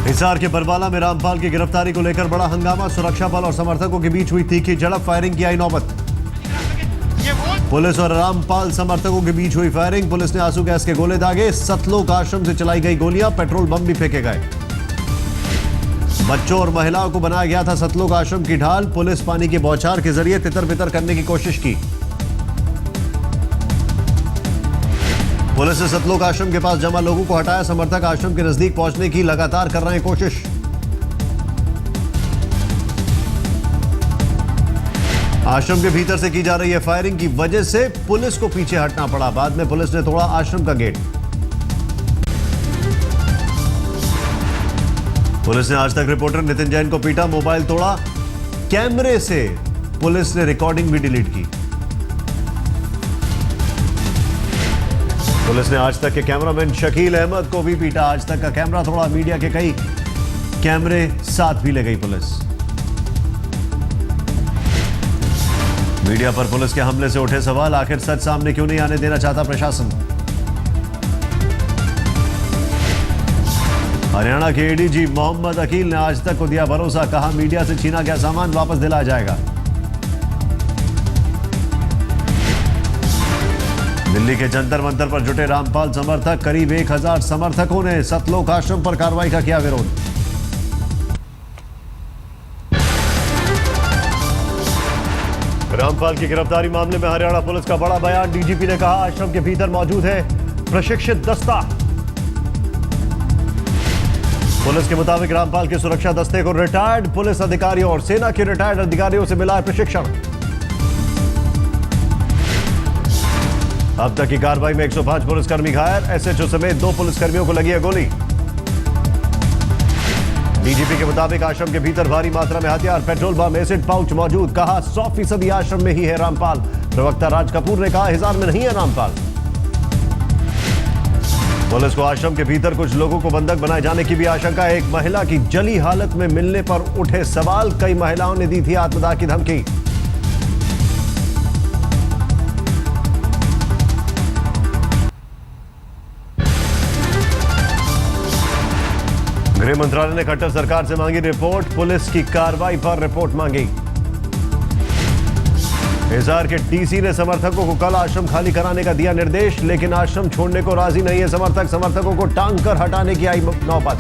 हिसार के बरवाला में रामपाल की गिरफ्तारी को लेकर बड़ा हंगामा। सुरक्षा बल और समर्थकों के बीच हुई तीखी झड़प, फायरिंग की आई नौबत। पुलिस और रामपाल समर्थकों के बीच हुई फायरिंग। पुलिस ने आंसू गैस के गोले दागे। सतलोक आश्रम से चलाई गई गोलियां, पेट्रोल बम भी फेंके गए। बच्चों और महिलाओं को बनाया गया था सतलोक आश्रम की ढाल। पुलिस पानी की बौछार के जरिए तितर बितर करने की कोशिश की। पुलिस ने सतलोक आश्रम के पास जमा लोगों को हटाया। समर्थक आश्रम के नजदीक पहुंचने की लगातार कर रहे हैं कोशिश। आश्रम के भीतर से की जा रही है फायरिंग की वजह से पुलिस को पीछे हटना पड़ा। बाद में पुलिस ने तोड़ा आश्रम का गेट। पुलिस ने आज तक रिपोर्टर नितिन जैन को पीटा, मोबाइल तोड़ा। कैमरे से पुलिस ने रिकॉर्डिंग भी डिलीट की। पुलिस ने आज तक के कैमरामैन शकील अहमद को भी पीटा। आज तक का कैमरा तोड़ा। मीडिया के कई कैमरे साथ भी ले गई पुलिस। मीडिया पर पुलिस के हमले से उठे सवाल, आखिर सच सामने क्यों नहीं आने देना चाहता प्रशासन? हरियाणा के एडीजी मोहम्मद अकील ने आज तक को दिया भरोसा, कहा मीडिया से छीना गया सामान वापस दिलाया जाएगा। दिल्ली के जंतर मंतर पर जुटे रामपाल समर्थक, करीब 1000 समर्थकों ने सतलोक आश्रम पर कार्रवाई का किया विरोध। रामपाल की गिरफ्तारी मामले में हरियाणा पुलिस का बड़ा बयान। डीजीपी ने कहा आश्रम के भीतर मौजूद है प्रशिक्षित दस्ता। पुलिस के मुताबिक रामपाल के सुरक्षा दस्ते को रिटायर्ड पुलिस अधिकारियों और सेना के रिटायर्ड अधिकारियों से मिला है प्रशिक्षण। अब तक की कार्रवाई में 105 पुलिसकर्मी घायल। एसएचओ समेत 2 पुलिसकर्मियों को लगी है गोली। डीजीपी के मुताबिक आश्रम के भीतर भारी मात्रा में हथियार, पेट्रोल बम, एसिड पाउच मौजूद। कहा 100% आश्रम में ही है रामपाल। प्रवक्ता राज कपूर ने कहा हिसार में नहीं है रामपाल। पुलिस को आश्रम के भीतर कुछ लोगों को बंधक बनाए जाने की भी आशंका। एक महिला की जली हालत में मिलने पर उठे सवाल। कई महिलाओं ने दी थी आत्मदाह की धमकी। गृह मंत्रालय ने खट्टर सरकार से मांगी रिपोर्ट। पुलिस की कार्रवाई पर रिपोर्ट मांगी। हिसार के डीसी ने समर्थकों को कल आश्रम खाली कराने का दिया निर्देश, लेकिन आश्रम छोड़ने को राजी नहीं है समर्थक। समर्थकों को टांग कर हटाने की आई नौबत।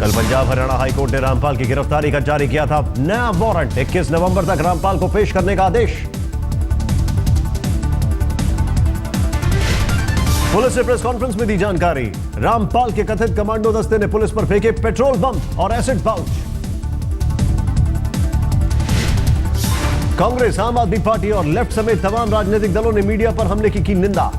कल पंजाब हरियाणा हाईकोर्ट ने रामपाल की गिरफ्तारी का जारी किया था नया वारंट। 21 नवंबर तक रामपाल को पेश करने का आदेश। पुलिस ने प्रेस कॉन्फ्रेंस में दी जानकारी। रामपाल के कथित कमांडो दस्ते ने पुलिस पर फेंके पेट्रोल बम और एसिड पाउच। कांग्रेस, आम आदमी पार्टी और लेफ्ट समेत तमाम राजनीतिक दलों ने मीडिया पर हमले की निंदा।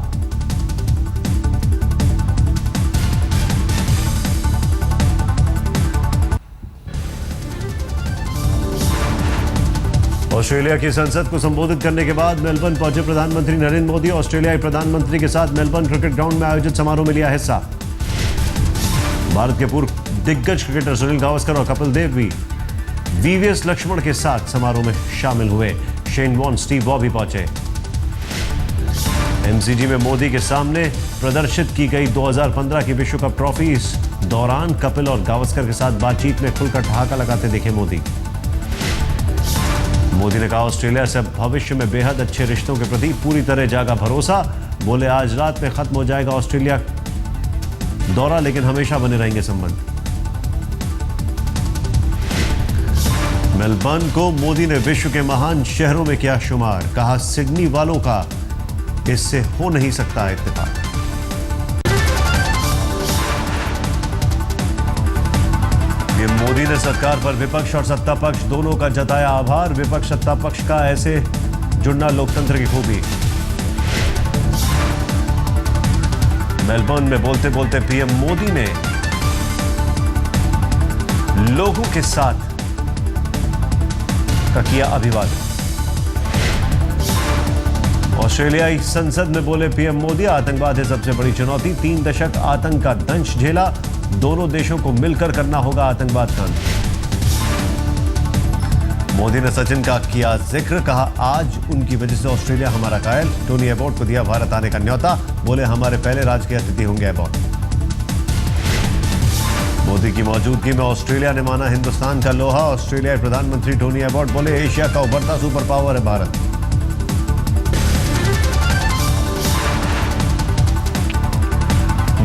ऑस्ट्रेलिया की संसद को संबोधित करने के बाद मेलबर्न पहुंचे प्रधानमंत्री नरेंद्र मोदी। ऑस्ट्रेलियाई प्रधानमंत्री के साथ मेलबर्न क्रिकेट ग्राउंड में आयोजित समारोह में लिया हिस्सा। भारत के पूर्व दिग्गज क्रिकेटर सुनील गावस्कर और कपिल देव भी वीवीएस लक्ष्मण के साथ समारोह में शामिल हुए। शेन वॉन, स्टीव वॉ भी पहुंचे। एमसीजी में मोदी के सामने प्रदर्शित की गई 2015 की विश्व कप ट्रॉफी। इस दौरान कपिल और गावस्कर के साथ बातचीत में खुलकर ठहाका लगाते दिखे मोदी। मोदी ने कहा ऑस्ट्रेलिया से भविष्य में बेहद अच्छे रिश्तों के प्रति पूरी तरह जागा भरोसा। बोले आज रात में खत्म हो जाएगा ऑस्ट्रेलिया दौरा, लेकिन हमेशा बने रहेंगे संबंध। मेलबर्न को मोदी ने विश्व के महान शहरों में किया शुमार। कहा सिडनी वालों का इससे हो नहीं सकता इत्तेफाक। मोदी ने सरकार पर विपक्ष और सत्ता पक्ष दोनों का जताया आभार। विपक्ष सत्ता पक्ष का ऐसे जुड़ना लोकतंत्र की खूबी। मेलबर्न में बोलते बोलते पीएम मोदी ने लोगों के साथ का किया अभिवादन। ऑस्ट्रेलियाई संसद में बोले पीएम मोदी आतंकवाद है सबसे बड़ी चुनौती। 3 दशक आतंक का दंश झेला। दोनों देशों को मिलकर करना होगा आतंकवाद का अंत। मोदी ने सचिन का किया जिक्र। कहा आज उनकी वजह से ऑस्ट्रेलिया हमारा कायल। टोनी अबॉट को दिया भारत आने का न्योता। बोले हमारे पहले राजकीय अतिथि होंगे अबॉट। मोदी की मौजूदगी में ऑस्ट्रेलिया ने माना हिंदुस्तान का लोहा। ऑस्ट्रेलियाई प्रधानमंत्री टोनी एबॉट बोले, एशिया का उभरता सुपर पावर है भारत।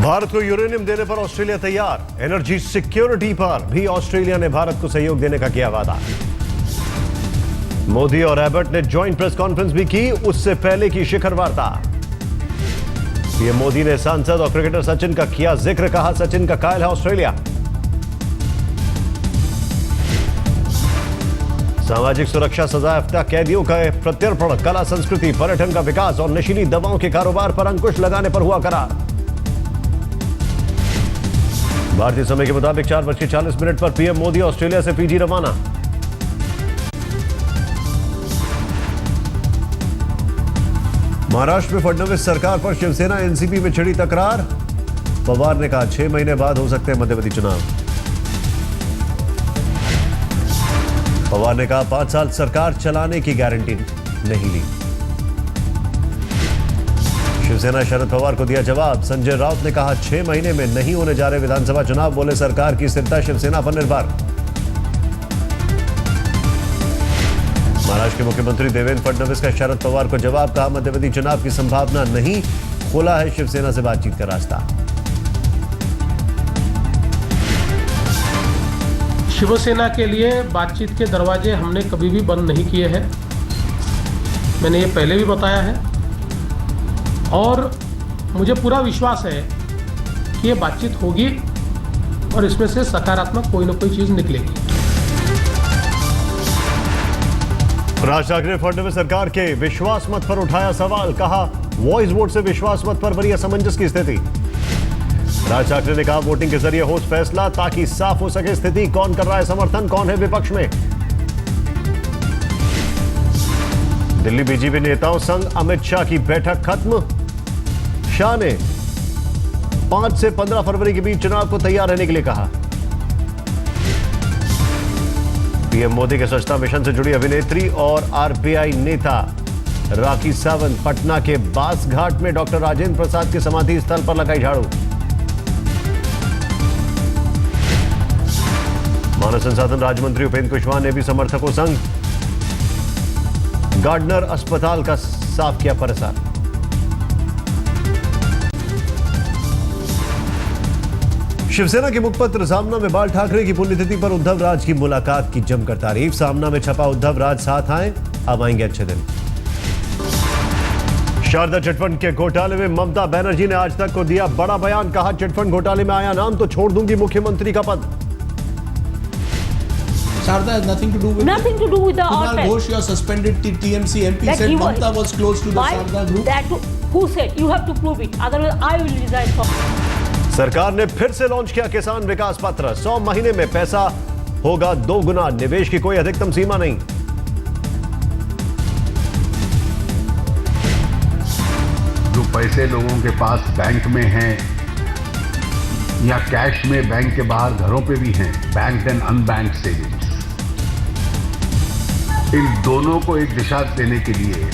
भारत को यूरेनियम देने पर ऑस्ट्रेलिया तैयार। एनर्जी सिक्योरिटी पर भी ऑस्ट्रेलिया ने भारत को सहयोग देने का किया वादा। मोदी और एबॉट ने ज्वाइंट प्रेस कॉन्फ्रेंस भी की, उससे पहले की शिखर वार्ता। पीएम मोदी ने सांसद और क्रिकेटर सचिन का किया जिक्र, कहा सचिन का कायल है ऑस्ट्रेलिया। सामाजिक सुरक्षा सजायाफ्ता कैदियों का प्रत्यर्पण, कला संस्कृति, पर्यटन का विकास और नशीली दवाओं के कारोबार पर अंकुश लगाने पर हुआ करार। भारतीय समय के मुताबिक 4:40 पर पीएम मोदी ऑस्ट्रेलिया से फीजी रवाना। महाराष्ट्र में फडणवीस सरकार पर शिवसेना एनसीपी में छिड़ी तकरार। पवार ने कहा 6 महीने बाद हो सकते हैं मध्यवर्ती चुनाव। पवार ने कहा 5 साल सरकार चलाने की गारंटी नहीं ली। शिवसेना शरद पवार को दिया जवाब। संजय राउत ने कहा 6 महीने में नहीं होने जा रहे विधानसभा चुनाव, बोले सरकार की स्थिरता शिवसेना पर निर्भर। महाराष्ट्र के मुख्यमंत्री देवेंद्र फडणवीस का शरद पवार को जवाब, कहा मध्यवर्ती चुनाव की संभावना नहीं, खोला है शिवसेना से बातचीत का रास्ता। शिवसेना के लिए बातचीत के दरवाजे हमने कभी भी बंद नहीं किए हैं, मैंने ये पहले भी बताया है और मुझे पूरा विश्वास है कि ये बातचीत होगी और इसमें से सकारात्मक कोई ना कोई चीज निकलेगी। राज ठाकरे ने फडणवीस सरकार के विश्वास मत पर उठाया सवाल, कहा वॉइस वोट से विश्वास मत पर बनी असमंजस की स्थिति। राज ठाकरे ने कहा वोटिंग के जरिए हो फैसला ताकि साफ हो सके स्थिति, कौन कर रहा है समर्थन, कौन है विपक्ष में। दिल्ली बीजेपी नेताओं संग अमित शाह की बैठक खत्म। शाह ने 5 से 15 फरवरी के बीच चुनाव को तैयार रहने के लिए कहा। पीएम मोदी के स्वच्छता मिशन से जुड़ी अभिनेत्री और आरपीआई नेता राखी सावंत पटना के बास घाट में डॉक्टर राजेंद्र प्रसाद के समाधि स्थल पर लगाई झाड़ू। मानव संसाधन राज्य मंत्री उपेंद्र कुशवाहा ने भी समर्थकों संग गार्डनर अस्पताल का साफ किया परिसर। शिवसेना के मुखपत्र सामना में बाल ठाकरे की पुण्यतिथि पर उद्धव राज की मुलाकात की जमकर तारीफ। सामना में छपा उद्धव राज साथ आए, अब आएंगे अच्छे दिन। शारदा चिटफंड के घोटाले में ममता बनर्जी ने आज तक को दिया बड़ा बयान, कहा चिटफंड घोटाले में आया नाम तो छोड़ दूंगी मुख्यमंत्री का पद। Sharda has nothing to do with nothing to do with the Kunal office. Ghosh, your suspended TMC MP, That said he was- Mamta was close to the Why? Sharda group. That who said? You have to prove it. Otherwise, I will resign from. सरकार ने फिर से launch किया किसान विकास पत्र। 100 महीने में पैसा होगा 2 गुना, निवेश की कोई अधिकतम सीमा नहीं। जो पैसे लोगों के पास बैंक में हैं या कैश में बैंक के बाहर घरों पे भी हैं, बैंक एंड अनबैंक सेविंग्स, इन दोनों को एक दिशा देने के लिए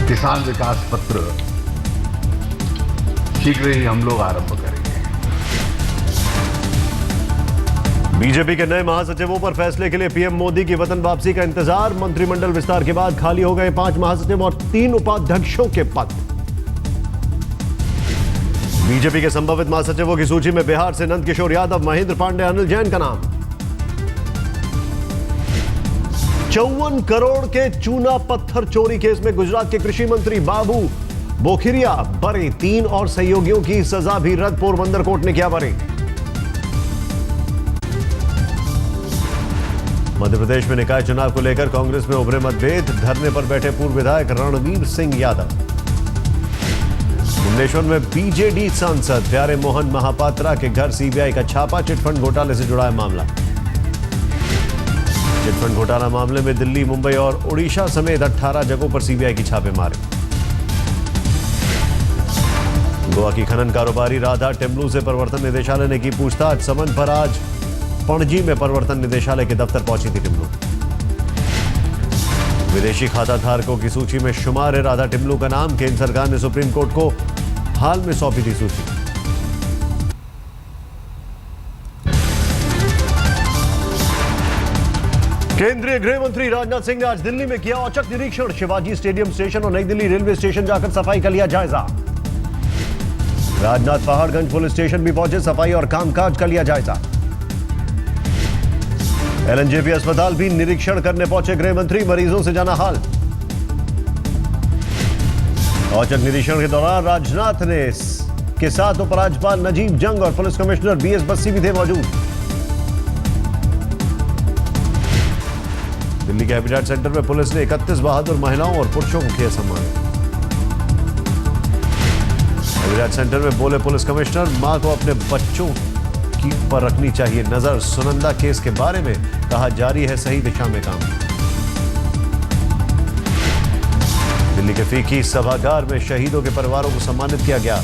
किसान विकास पत्र शीघ्र ही हम लोग आरंभ करेंगे। बीजेपी के नए महासचिवों पर फैसले के लिए पीएम मोदी की वतन वापसी का इंतजार। मंत्रिमंडल विस्तार के बाद खाली हो गए 5 महासचिव और 3 उपाध्यक्षों के पद। बीजेपी के संभावित महासचिवों की सूची में बिहार से नंद किशोर यादव, महेंद्र पांडे, अनिल जैन का नाम। 54 करोड़ के चूना पत्थर चोरी केस में गुजरात के कृषि मंत्री बाबू बोखिरिया बरी, 3 और सहयोगियों की सजा भी रद्द, पोरबंदर कोर्ट ने किया बरी। मध्य प्रदेश में निकाय चुनाव को लेकर कांग्रेस में उभरे मतभेद, धरने पर बैठे पूर्व विधायक रणवीर सिंह यादव। भुवनेश्वर में बीजेडी सांसद प्यारे मोहन महापात्रा के घर सीबीआई का छापा, चिटफंड घोटाले से जुड़ा है मामला। चिटफंड घोटाला मामले में दिल्ली, मुंबई और ओडिशा समेत 18 जगहों पर सीबीआई की छापेमारी। गोवा की खनन कारोबारी राधा टिमलू से प्रवर्तन निदेशालय ने की पूछताछ। समन पर आज पणजी में प्रवर्तन निदेशालय के दफ्तर पहुंची थी टिमलू। विदेशी खाता धारकों की सूची में शुमार है राधा टिमलू का नाम। केंद्र सरकार ने सुप्रीम कोर्ट को हाल में सौंपी थी सूची। केंद्रीय गृह मंत्री राजनाथ सिंह ने आज दिल्ली में किया औचक निरीक्षण। शिवाजी स्टेडियम स्टेशन और नई दिल्ली रेलवे स्टेशन जाकर सफाई का लिया जायजा। राजनाथ पहाड़गंज पुलिस स्टेशन भी पहुंचे, सफाई और कामकाज का लिया जायजा। एलएनजेपी अस्पताल भी निरीक्षण करने पहुंचे गृह मंत्री, मरीजों से जाना हाल। औचक निरीक्षण के दौरान राजनाथ ने के साथ उपराज्यपाल नजीब जंग और पुलिस कमिश्नर बीएस बस्सी भी थे मौजूद। दिल्ली के हैबिटेट सेंटर में पुलिस ने 31 बहादुर महिलाओं और पुरुषों को किया सम्मानित। हैबिटेट सेंटर में बोले पुलिस कमिश्नर, मां को अपने बच्चों की पर रखनी चाहिए नजर। सुनंदा केस के बारे में कहा, जारी है सही दिशा में काम। दिल्ली के फीकी सभागार में शहीदों के परिवारों को सम्मानित किया गया।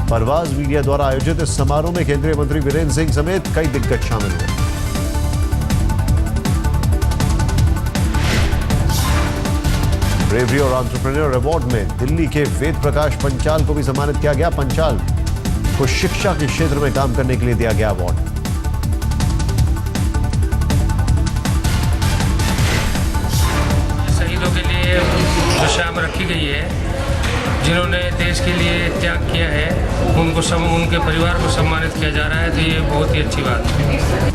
परवाज मीडिया द्वारा आयोजित इस समारोह में केंद्रीय मंत्री वीरेंद्र सिंह समेत कई दिग्गज शामिल हुए। ब्रेवरी और एंटरप्रेन्योर अवार्ड में दिल्ली के वेद प्रकाश पंचाल को भी सम्मानित किया गया। पंचाल को शिक्षा के क्षेत्र में काम करने के लिए दिया गया अवार्ड। शहीदों के लिए जो शाम रखी गई है, जिन्होंने देश के लिए त्याग किया है, उनके परिवार को सम्मानित किया जा रहा है, तो ये बहुत ही अच्छी बात है।